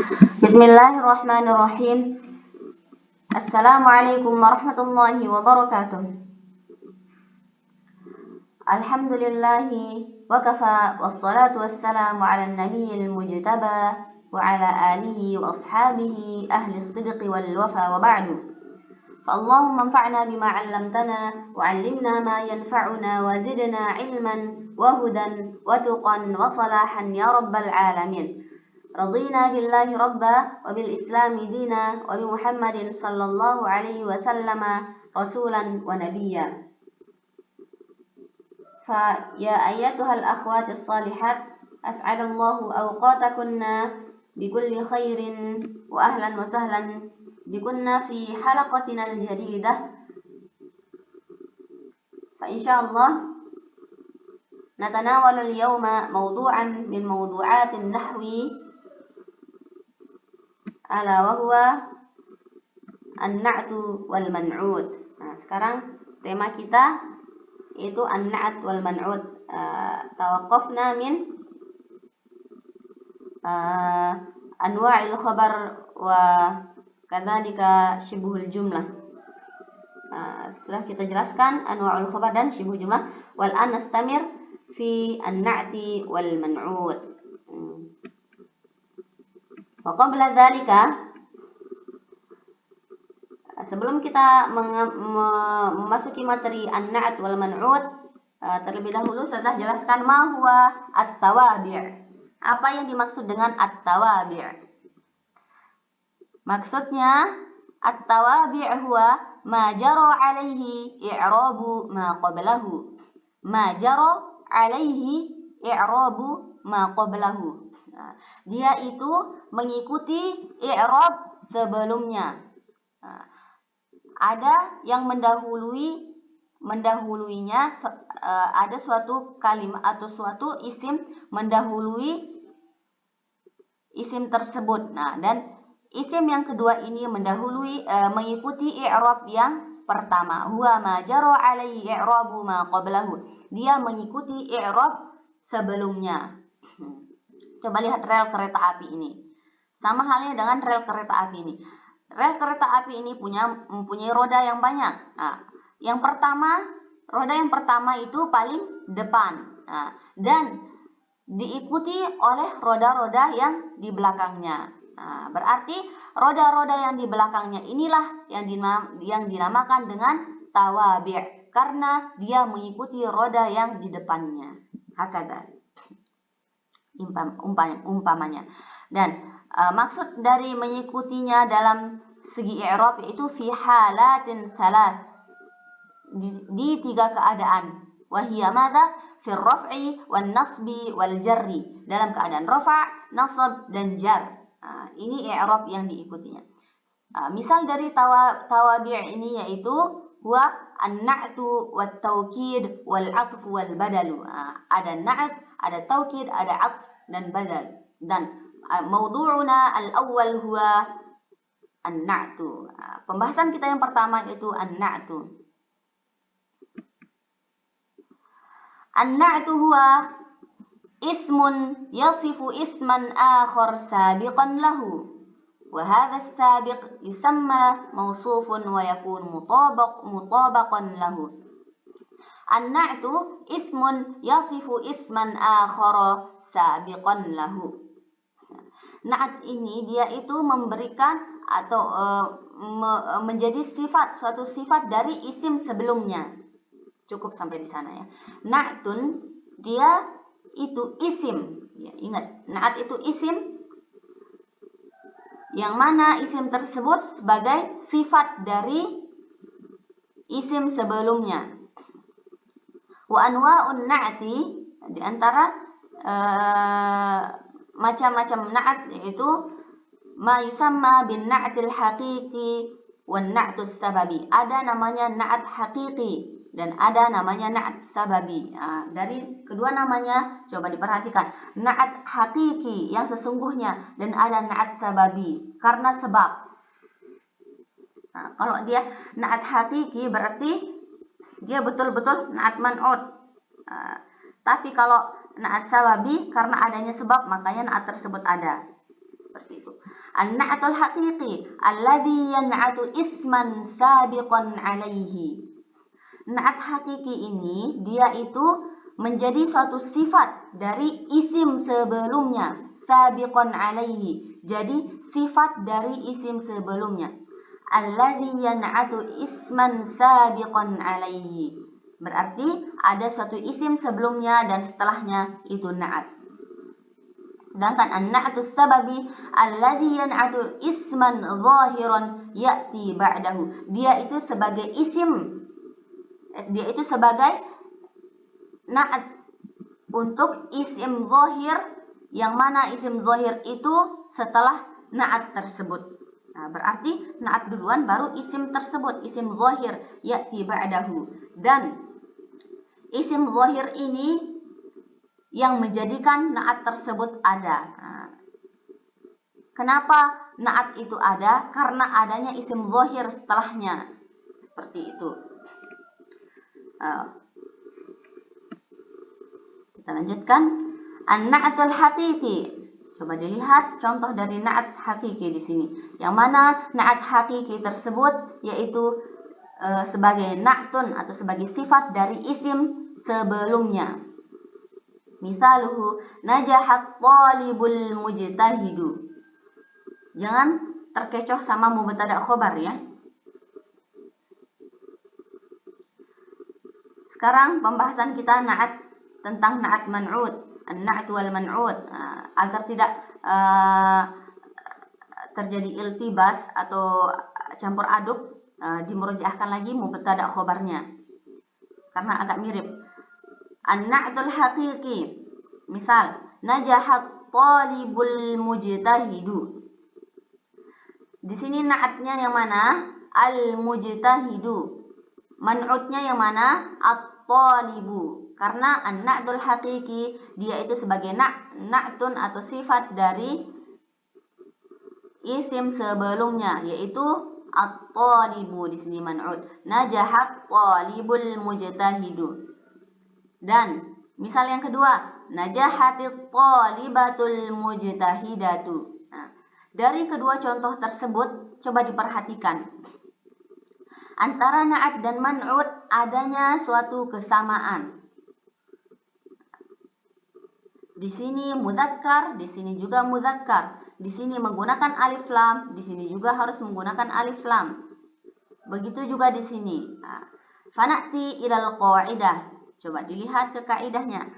Bismillahirrahmanirrahim. Assalamualaikum warahmatullahi wabarakatuh. Alhamdulillahi wa kafa wassalatu wassalamu ala nabiyil mujtaba wa ala alihi wa ashabihi ahli as-sidqi wal wafa wa ba'du. Allahumma anfa'na bima 'allamtana wa 'allimna ma yanfa'una wa zidna 'ilman wa hudan wa tuqan wa salahan ya rabbal alamin. Radina billahi rabba wa bil islami dina wa bi Muhammadin sallallahu alaihi wasallam rasulan wa nabiyya. Fa ya ayyatuhal akhwatis salihat, as'adallahu awqatakunna bikulli khairin wa ahlan wa sahlan bikunna fi halaqatina al-jadidah. Fa insyaallah natanawalu al-yawma mawdu'an min mawdu'atin nahwi ala wa huwa an-na'tu wal man'ud. Nah, sekarang tema kita itu an-na'at wal man'ud. Tawaqqafna min anwa'il khabar wa kadzalika syibhul jumlah. Sudah kita jelaskan anwa'ul khabar dan syibhul jumlah. Wal an nastamir fi an-na'ti wal man'ud. Wa qabla dzalika, sebelum kita memasuki materi an-na'at wal man'ud, terlebih dahulu saya telah jelaskan ma huwa at-tawabi'. Apa yang dimaksud dengan at-tawabi'? Maksudnya at-tawabi' huwa ma jara 'alaihi i'rabu ma qablahu. Ma jara 'alaihi i'rabu ma qablahu. Dia itu mengikuti i'rab sebelumnya. Ada yang mendahuluinya, ada suatu kalimat atau suatu isim mendahului isim tersebut. Nah, dan isim yang kedua ini mengikuti i'rab yang pertama. Huwa ma jara 'alaihi i'rabu ma qablahu. Dia mengikuti i'rab sebelumnya. Coba lihat rel kereta api ini. Sama halnya dengan rel kereta api ini. Rel kereta api ini mempunyai roda yang banyak. Nah, roda yang pertama itu paling depan. Nah, dan diikuti oleh roda-roda yang di belakangnya. Nah, berarti roda-roda yang di belakangnya inilah yang dinamakan dengan tawabi', karena dia mengikuti roda yang di depannya. Hakada. Umpamanya. Dan maksud dari mengikutinya dalam segi i'rab yaitu fi halatin salas, di tiga keadaan. Wahiyya madza? Fi raf'i wan nasbi wal jarri. Dalam keadaan rafa', nasab dan jar. Ini i'rab yang diikutinya. Misal dari tawabi' ini yaitu huwa an-na'tu wat taukid wal 'athf wal badalu. Ada na'at, ada taukid, ada 'athf dan badal. Dan mawdu'una al-awwal huwa an-na'tu. Pembahasan kita yang pertama itu an-na'tu. An-na'tu huwa ismun yasifu isman akhar sabiqan lahu. Wa hadha as-sabiq yusamma mawsufun wa yakun mutabaqan lahu. An-na'tu ismun yasifu isman akhara sabiqan lahu. Na'at ini dia itu memberikan atau menjadi suatu sifat dari isim sebelumnya. Cukup sampai di sana ya. Na'tun dia itu isim. Ya, ingat, na'at itu isim yang mana isim tersebut sebagai sifat dari isim sebelumnya. Wa anwa'un na'ti, di antara macam-macam na'at yaitu ma yusamma bin na'til haqiqi wan na'tus sababi. Ada namanya na'at haqiqi dan ada namanya na'at sababi. Dari kedua namanya coba diperhatikan. Na'at haqiqi yang sesungguhnya dan ada na'at sababi karena sebab. Kalau dia na'at haqiqi berarti dia betul-betul na'at man'ud. Tapi kalau na'at sababi karena adanya sebab makanya na'at tersebut ada. Seperti itu. An-na'tul haqiqi alladhi yan'atu isman sabiqan alaihi. Na'at hakiki ini dia itu menjadi suatu sifat dari isim sebelumnya, sabiqan alaihi. Jadi sifat dari isim sebelumnya. Alladhi yan'atu isman sabiqan alaihi. Berarti ada suatu isim sebelumnya dan setelahnya itu na'at. Sedangkan an-na'tu sababi alladhi yan'atu isman zahiran ya'ti ba'dahu. Dia itu sebagai isim, dia itu sebagai na'at untuk isim zahir, yang mana isim zahir itu setelah na'at tersebut. Nah, berarti na'at duluan baru isim tersebut, isim zahir ya'ti ba'dahu. Dan isim zahir ini yang menjadikan na'at tersebut ada. Nah, kenapa na'at itu ada? Karena adanya isim zahir setelahnya. Seperti itu. Kita lanjutkan. An-na'atul haqiqi. Coba dilihat contoh dari na'at hakiki di sini. Yang mana na'at hakiki tersebut yaitu sebagai na'tun atau sebagai sifat dari isim sebelumnya. Misaluhu najahat talibul mujtahidu. Jangan terkecoh sama mubtada khobar ya. Sekarang pembahasan kita na'at tentang na'at man'ud, an-na'at wal man'ud, agar tidak terjadi iltibas atau campur aduk, dimurojaahkan lagi mubtada khobarnya karena agak mirip. An-na'tul haqiqi, misal najahat talibul mujtahidu. Di sini na'atnya yang mana? Al-mujtahidu. Man'utnya yang mana? At-talibu. Karena an-na'tul haqiqi dia itu sebagai na'tun atau sifat dari isim sebelumnya, yaitu at-talibu. Di sini man'ut. Najahat talibul mujtahidu. Dan misal yang kedua, najahatit talibatul mujtahidatu. Nah, dari kedua contoh tersebut coba diperhatikan. Antara na'at dan man'ud adanya suatu kesamaan. Di sini muzakkar, di sini juga muzakkar. Di sini menggunakan alif lam, di sini juga harus menggunakan alif lam. Begitu juga di sini. Fana'ti ilal qa'idah. Coba dilihat ke kaidahnya.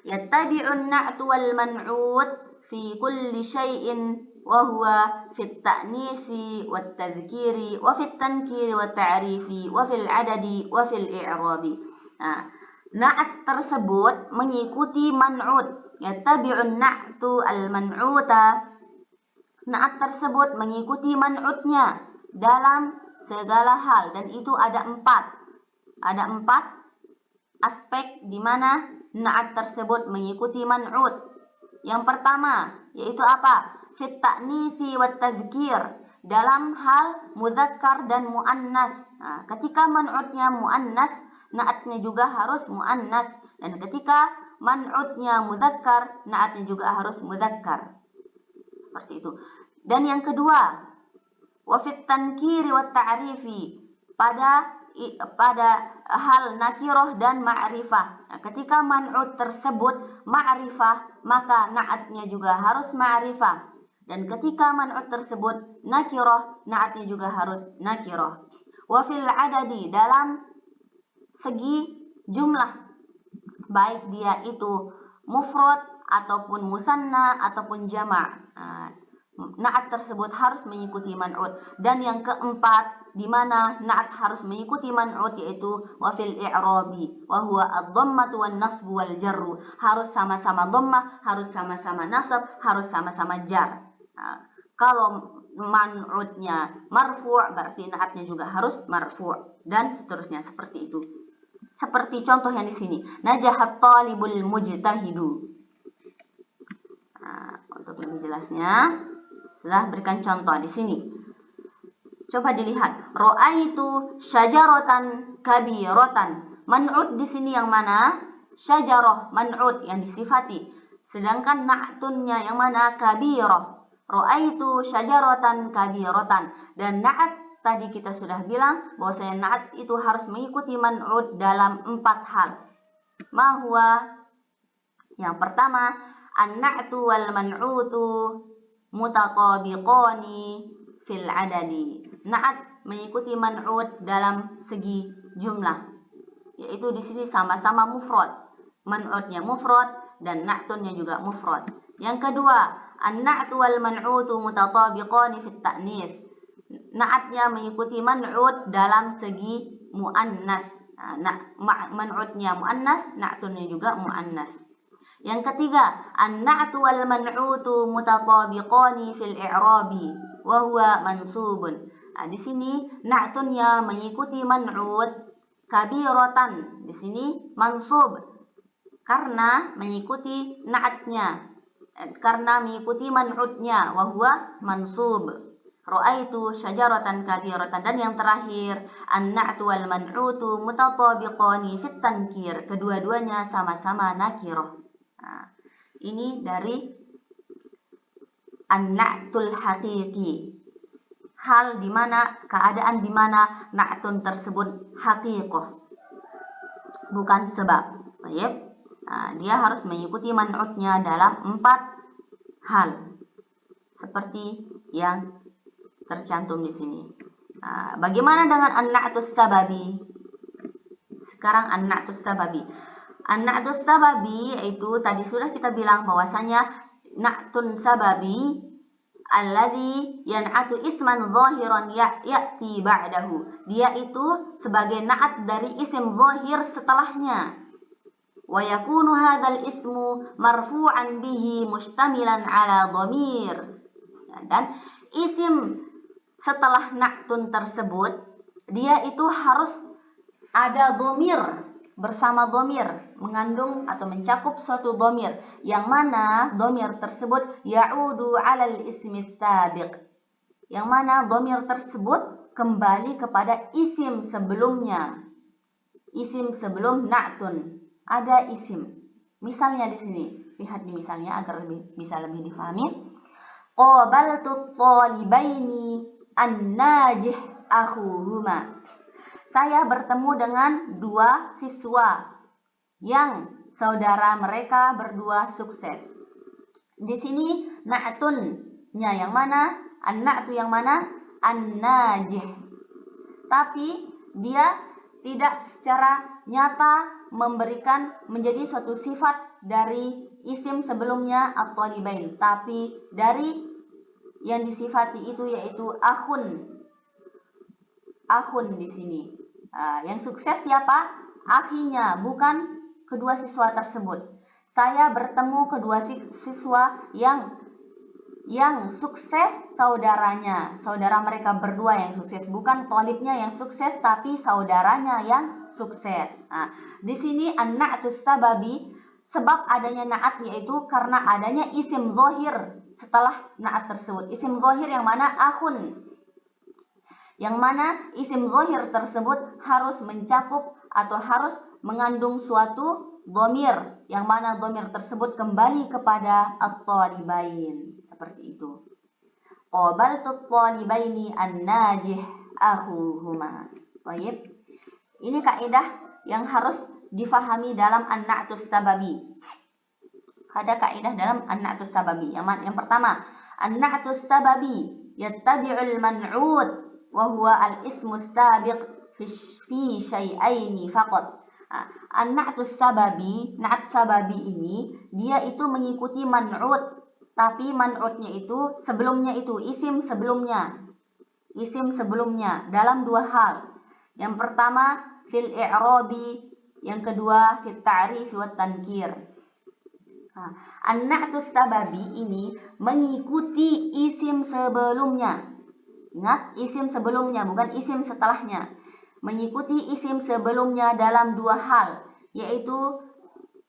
Yattabi'un na'tu wal man'ud fi kulli syai'in wa huwa fit ta'nisi wat tadhkiri wa fit tankiri wat ta'rifi wa fil adadi wa fil i'rabi. Nah, na'at tersebut mengikuti man'ud. Yattabi'un na'tu al man'uta. Na'at tersebut mengikuti man'udnya dalam segala hal, dan itu ada 4. Ada 4 aspek di mana na'at tersebut mengikuti man'ud. Yang pertama yaitu apa? Fit ta'nisi wat tazkir, dalam hal muzakkar dan muannas. Nah, ketika man'udnya muannas, na'atnya juga harus muannas, dan ketika man'udnya muzakkar, na'atnya juga harus muzakkar. Seperti itu. Dan yang kedua, wa fit tankiri wat ta'rifi, pada hal nakiroh dan ma'rifah. Nah, ketika man'ud tersebut ma'rifah, maka na'atnya juga harus ma'rifah. Dan ketika man'ud tersebut nakiroh, na'atnya juga harus nakiroh. Wa fil adadi, dalam segi jumlah, baik dia itu mufrad ataupun musanna ataupun jama'. Na'at tersebut harus mengikuti man'ud. Dan yang keempat, di mana na'at harus mengikuti man'ud, yaitu wa fil i'rabi wa huwa ad-dhammatu wan nasbu wal jarru. Harus sama-sama dhammah, harus sama-sama nasab, harus sama-sama jar. Nah, kalau man'udnya marfu', berarti na'atnya juga harus marfu', dan seterusnya seperti itu. Seperti contoh yang di sini, najahat talibul mujtahidu. Nah, untuk lebih jelasnya sudah berikan contoh di sini. Coba dilihat. Ra'aitu syajaratan kabiratan. Man'ud di sini yang mana? Syajarah, man'ud yang disifati. Sedangkan na'tunnya yang mana? Kabirah. Ra'aitu syajaratan kabiratan. Dan na'at tadi kita sudah bilang bahwasanya na'at itu harus mengikuti man'ut dalam 4 hal. Ma huwa? Yang pertama, an-na'tu wal man'utu mutatabiqani fil adadi. Na'at mengikuti man'ut dalam segi jumlah, yaitu di sini sama-sama mufrad. Man'utnya mufrad dan na'tunnya juga mufrad. Yang kedua, an-na'tu wal man'utu mutatabiqani fit ta'nis. Na'atnya mengikuti man'ut dalam segi muannas. Man'utnya muannas, na'tunnya juga muannas. Yang ketiga, an-na'tu wal man'utu mutatabiqani fil i'rabi wa huwa mansubun. Di sini na'tunnya mengikuti man'ut kabiratan. Di sini mansub karena mengikuti na'atnya, karena mengikuti man'utnya, wa huwa mansub. Ra'aitu syajaratan kabiratan. Dan yang terakhir, an-na'tu wal man'utu mutatabiqani fit tankir. Kedua-duanya sama-sama nakirah. Nah, ini dari an-na'tul haqiqi. Hal di mana, keadaan di mana na'tun tersebut haqiqah, bukan sebab. Baik. Nah, dia harus mengikuti man'utnya dalam 4 hal seperti yang tercantum di sini. Nah, bagaimana dengan an-na'tus sababi? Sekarang an-na'tus sababi. An-na'tus sababi yaitu tadi sudah kita bilang bahwasanya na'tun sababi alladzi yan'atu isman zahiran ya'ti ba'dahu. Dia itu sebagai na'at dari isim zahir setelahnya. Wa yakunu hadzal ismu marfu'an bihi mustamilan ala dhamir. Dan isim setelah na'tun tersebut dia itu harus ada dhamir, bersama dhamir, mengandung atau mencakup suatu dhamir, yang mana dhamir tersebut ya'udu 'alal ismi sabiq, yang mana dhamir tersebut kembali kepada isim sebelumnya, isim sebelum na'tun. Ada isim. Misalnya di sini, lihat di misalnya agar bisa lebih difahami. Qabaltu talibaini an-najih akhuhuma. Saya bertemu dengan 2 siswa yang saudara mereka berdua sukses. Di sini na'tunnya yang mana? An-na'tu yang mana? An-najih. Tapi dia tidak secara nyata memberikan menjadi suatu sifat dari isim sebelumnya at-talibain, tapi dari yang disifati itu yaitu akhun. Akhun di sini. Yang sukses siapa? Akhinya, bukan kedua siswa tersebut. Saya bertemu kedua siswa yang sukses saudaranya. Saudara mereka berdua yang sukses, bukan thalibnya yang sukses, tapi saudaranya yang sukses. Di sini an-na'tus sababi, sebab adanya na'at yaitu karena adanya isim zahir setelah na'at tersebut. Isim zahir yang mana? Akhun. Yang mana isim zahir tersebut harus mencakup atau harus mengandung suatu dhamir, yang mana dhamir tersebut kembali kepada at-talibain. Seperti itu. Qabaltu talibaini an-najih akhuhuma. Baik. Ini kaidah yang harus difahami dalam an-na'tus sababi. Ada kaidah dalam an-na'tus sababi. Yang pertama, an-na'tus sababi yattabi'ul man'ut wa huwa al-ismu sabiq fi syai'aini faqat. An-na'tus sababi, na'at sababi ini dia itu mengikuti man'ut, tapi man'utnya itu sebelumnya itu isim sebelumnya dalam 2 hal. Yang pertama fil i'rabi, yang kedua fit ta'rif wa tankir. An-na'tus sababi ini mengikuti isim sebelumnya. Ingat, isim sebelumnya, bukan isim setelahnya. Mengikuti isim sebelumnya dalam 2 hal, yaitu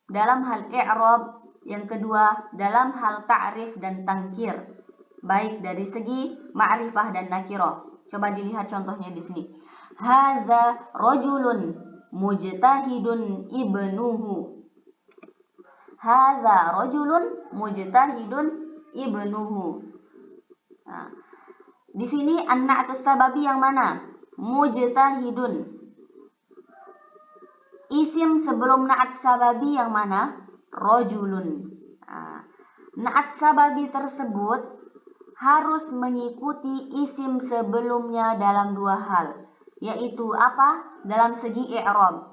dalam hal i'rab, yang kedua dalam hal ta'rif dan tangkir, baik dari segi ma'rifah dan nakirah. Coba dilihat contohnya di sini. Hadza rajulun mujtahidun ibnuhu. Hadza rajulun mujtahidun ibnuhu. Nah, di sini an-na'tus sababi yang mana? Mujtahidun. Isim sebelum na'at sababi yang mana? Rajulun. Nah, na'at sababi tersebut harus mengikuti isim sebelumnya dalam dua hal, yaitu apa? Dalam segi i'rab.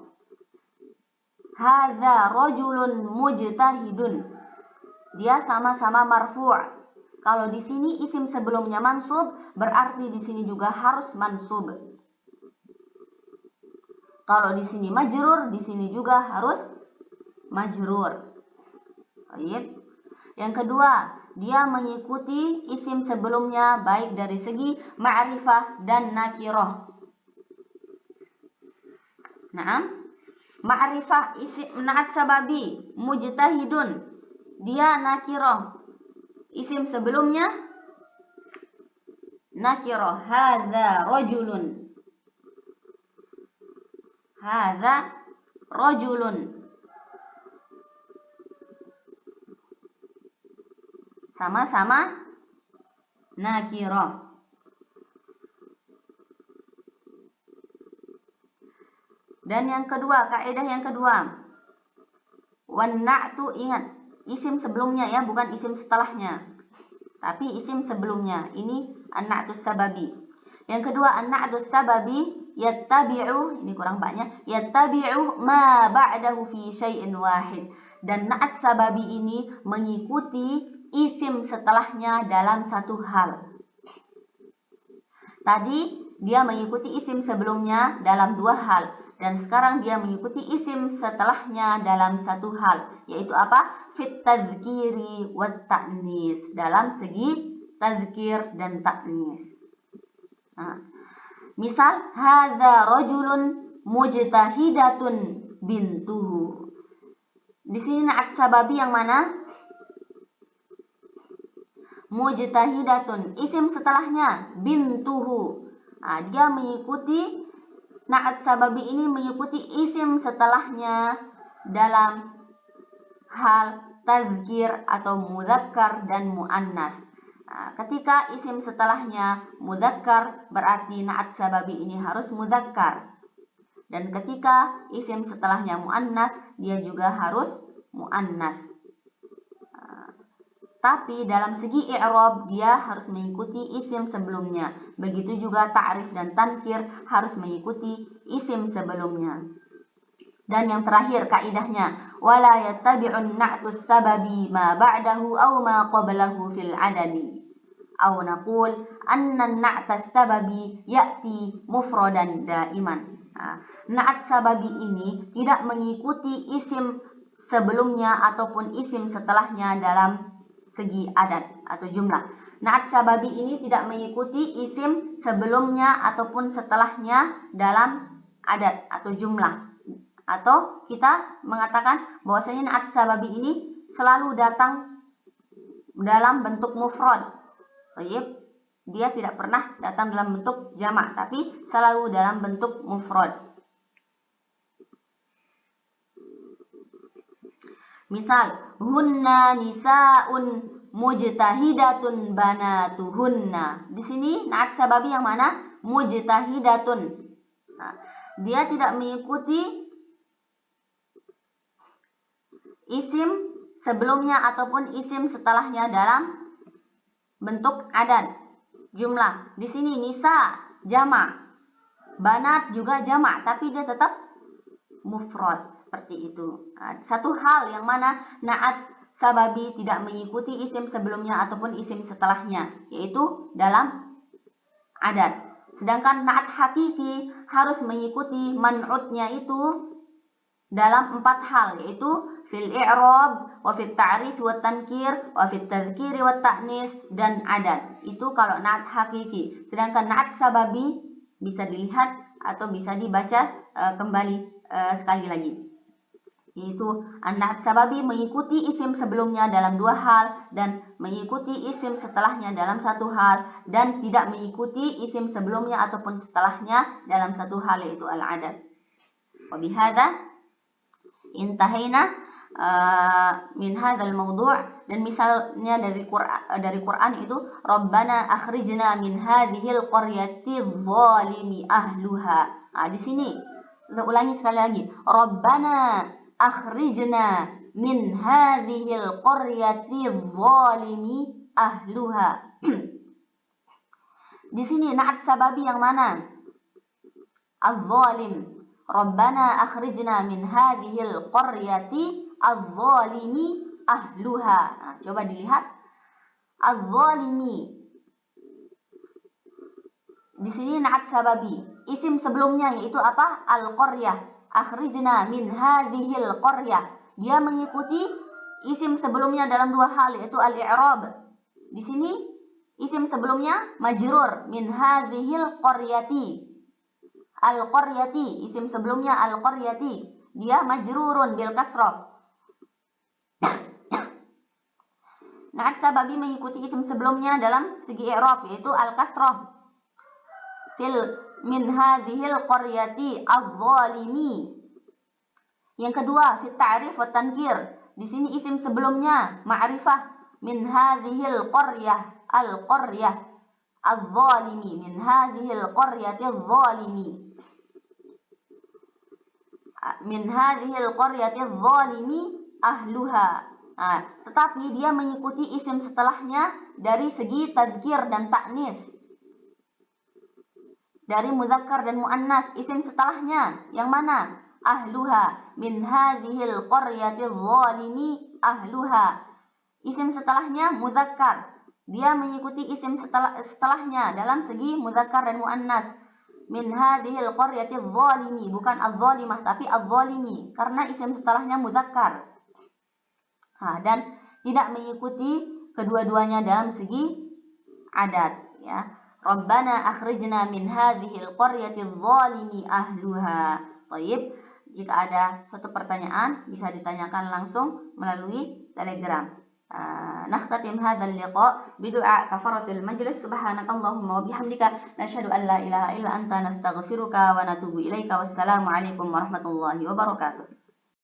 Hadza rajulun mujtahidun. Dia sama-sama marfu'. Kalau di sini isim sebelumnya mansub, berarti di sini juga harus mansub. Kalau di sini majrur, di sini juga harus majrur. Baik. Yang kedua, dia mengikuti isim sebelumnya baik dari segi ma'rifah dan nakirah. Naam. Ma'rifah isim na'at sababi mujtahidun. Dia nakirah. Isim sebelumnya nakirah. Hadza rajulun. Hadza rajulun. Sama-sama nakirah. Dan yang kedua, kaidah yang kedua, wan na'tu, ingat, isim sebelumnya ya, bukan isim setelahnya, tapi isim sebelumnya. Ini an-na'tus sababi. Yang kedua, an-na'tus sababi yattabi'u, ini kurang banyak, yattabi'u ma ba'dahu fi syai'in wahid. Dan na'at sababi ini mengikuti isim setelahnya dalam satu hal. Tadi dia mengikuti isim sebelumnya dalam dua hal, dan sekarang dia mengikuti isim setelahnya dalam satu hal, yaitu apa? Fit tadzkiri wat ta'nis, dalam segi tazkir dan ta'nis. Nah, misal hadza rajulun mujtahidatun bintuhu. Di sini na'at sababi yang mana? Mujtahidatun. Isim setelahnya bintuhu. Nah, dia mengikuti na'at sababi ini mengikuti isim setelahnya dalam hal tazkir atau mudzakkar dan muannas. Nah, ketika isim setelahnya mudzakkar, berarti na'at sababi ini harus mudzakkar. Dan ketika isim setelahnya muannas, dia juga harus muannas. Tapi dalam segi i'rab dia harus mengikuti isim sebelumnya. Begitu juga ta'rif dan tankir harus mengikuti isim sebelumnya. Dan yang terakhir kaidahnya, wala yattabi'un na'tus sababi ma ba'dahu aw ma qablahu fil adadi. Aw naqul anna na'tas sababi ya'ti mufradan daiman. Na'at sababi ini tidak mengikuti isim sebelumnya ataupun isim setelahnya dalam segi adat atau jumlah. Na'at sababi ini tidak mengikuti isim sebelumnya ataupun setelahnya dalam adat atau jumlah. Atau kita mengatakan bahwasanya na'at sababi ini selalu datang dalam bentuk mufrad. Baik, dia tidak pernah datang dalam bentuk jamak, tapi selalu dalam bentuk mufrad. Misal, hunna nisa'un mujtahidatun banatuhunna. Di sini na'at sababi yang mana? Mujtahidatun. Nah, dia tidak mengikuti isim sebelumnya ataupun isim setelahnya dalam bentuk adat jumlah. Di sini nisa jamak, banat juga jamak, tapi dia tetap mufrad seperti itu. Nah, satu hal yang mana na'at sababi tidak mengikuti isim sebelumnya ataupun isim setelahnya, yaitu dalam adat. Sedangkan na'at hakiki harus mengikuti man'utnya itu dalam 4 hal, yaitu fil i'rab, wa fit ta'rif wa tankir, wa fit tazkiri wa ta'nis, dan adat. Itu kalau na'at hakiki. Sedangkan na'at sababi bisa dilihat atau bisa dibaca kembali sekali lagi. Yaitu na'at sababi mengikuti isim sebelumnya dalam 2 hal dan mengikuti isim setelahnya dalam 1 hal, dan tidak mengikuti isim sebelumnya ataupun setelahnya dalam 1 hal, yaitu al-adat. Wa bihadza intahayna min hadzal mawdu', dan misalnya dari Quran itu Rabbana akhrijna min hadhil qaryati dzalimi ahluha. Nah, di sini saya ulangi sekali lagi. Rabbana akhrijna min hadhil qaryati dzalimi ahluha. Di sini na'at sababi yang mana? Az-zalim. Rabbana akhrijna min hadhil qaryati az-zalimi ahluha. Nah, coba dilihat. Az-zalimi. Di sini na'at sababi. Isim sebelumnya yaitu apa? Al-qaryah. Akhrijna min hadhil qaryah. Dia mengikuti isim sebelumnya dalam dua hal, yaitu al-i'rab. Di sini isim sebelumnya majrur min hadhil qaryati. Al-qaryati, isim sebelumnya al-qaryati. Dia majrurun bil kasrah. Na'at sababi mengikuti isim sebelumnya dalam segi i'rab, yaitu al-kasrah. Min hadhil qaryati az-zalimi. Yang kedua, fit ta'rif wa tankir. Di sini isim sebelumnya ma'rifah. Min hadhil qaryah, al-qaryah az-zalimi. Min hadhil qaryati az-zalimi. Min hadhil qaryati az-zalimi ahluha. Nah, tetapi dia mengikuti isim setelahnya dari segi tadzkir dan ta'nis. Dari muzakkar dan muannas, isim setelahnya yang mana? Ahluha. Min hadhil qaryati dzalimi ahluha. Isim setelahnya muzakkar. Dia mengikuti isim setelahnya dalam segi muzakkar dan muannas. Min hadhil qaryati dzalimi, bukan az-zalimah tapi az-zalimi, karena isim setelahnya muzakkar. Nah, dan tidak mengikuti kedua-duanya dalam segi adat, ya. Rabbana akhrijna min hadhil qaryati dzalimi ahluha. Baik, jika ada suatu pertanyaan bisa ditanyakan langsung melalui Telegram. Nakhtatim hadzal liqa bidu'a kafaratil majlis. Subhanakallahumma wa bihamdika nashhadu an la ilaha illa anta nastaghfiruka wa natubu ilaika. Wassalamu alaikum warahmatullahi wabarakatuh.